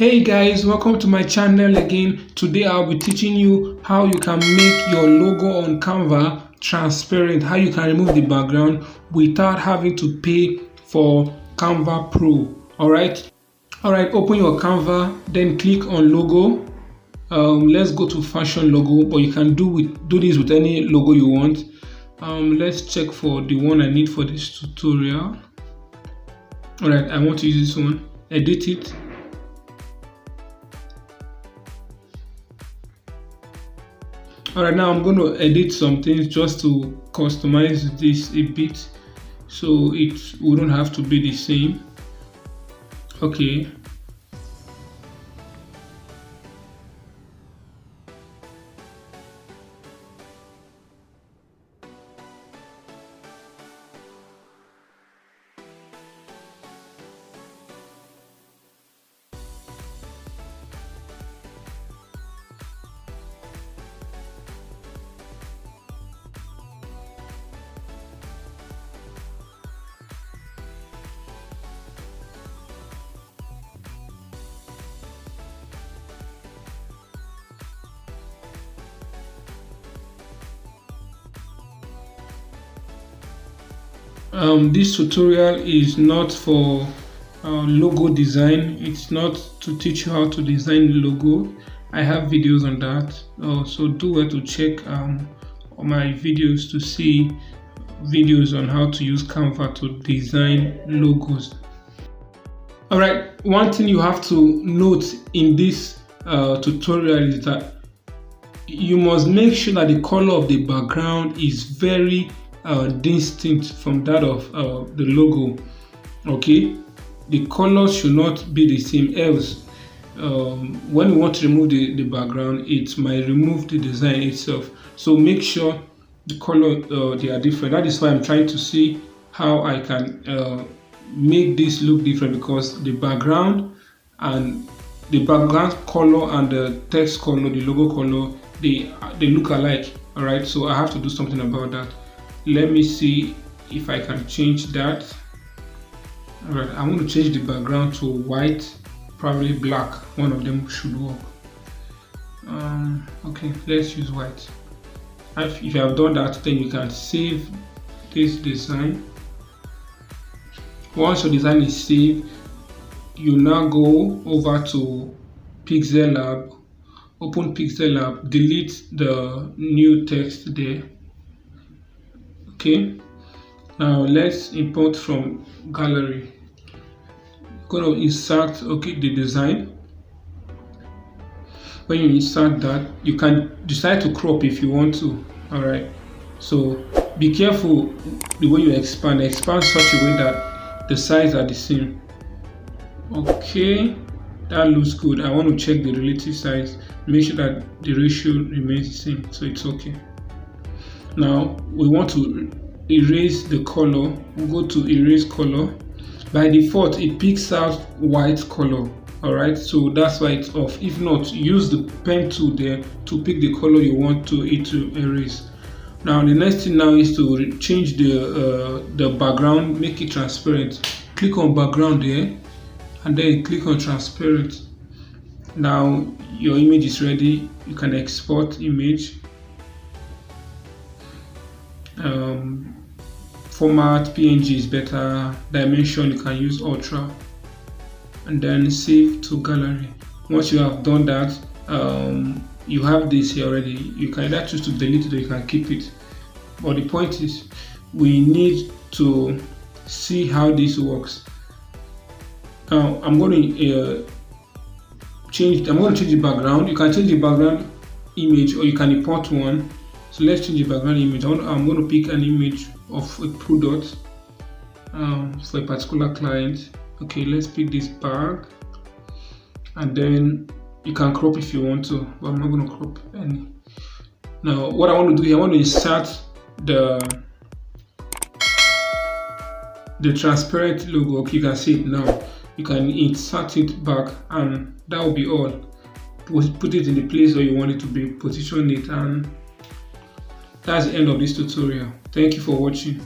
Hey guys, welcome to my channel again. Today I'll be teaching you how you can make your logo on Canva transparent, how you can remove the background without having to pay for Canva Pro. Alright, open your Canva, then click on logo. Let's go to fashion logo, but you can do this with any logo you want. Let's check for the one I need for this tutorial. Alright, I want to use this one. Edit it. Alright, now I'm going to edit some things just to customize this a bit so it wouldn't have to be the same. Okay. This tutorial is not for logo design. It's not to teach you how to design the logo. I have videos on that, so do well to check my videos to see videos on how to use Canva to design logos. Alright, one thing you have to note in this tutorial is that you must make sure that the color of the background is very distinct from that of the logo. Okay, the colors should not be the same, else when you want to remove the background, it might remove the design itself. So make sure the color they are different. That is why I'm trying to see how I can make this look different, because the background color and the text color, the logo color, they look alike. All right, so I have to do something about that. Let me see if I can change that. All right, I want to change the background to white, probably black. One of them should work. Okay, let's use white. If you have done that, then you can save this design. Once your design is saved, you now go over to Pixellab, open Pixellab, delete the new text there. Okay, now let's import from gallery. Going to insert the design. When you insert that, you can decide to crop if you want to. All right, so be careful the way you expand such a way that the sides are the same. Okay, that looks good. I want to check the relative size, make sure that the ratio remains the same, so it's okay. Now we want to erase the color. We'll go to erase color. By default it picks out white color. All right, so that's why it's off. If not, use the pen tool there to pick the color you want it to erase. Now the next thing now is to change the background, make it transparent. Click on background there and then click on transparent. Now your image is ready. You can export image. Format PNG is better. Dimension you can use ultra, and then save to gallery. Once you have done that, you have this here already. You can either choose to delete it or you can keep it, but the point is we need to see how this works. Now I'm going to change the background. You can change the background image or you can import one. So let's change the background image. I'm going to pick an image of a product for a particular client. Okay, let's pick this bag, and then you can crop if you want to, but I'm not going to crop any. Now what I want to do here, I want to insert the transparent logo. Okay, you can see it now. You can insert it back, and that will be all. Put it in the place where you want it to be, position it, and that's the end of this tutorial. Thank you for watching.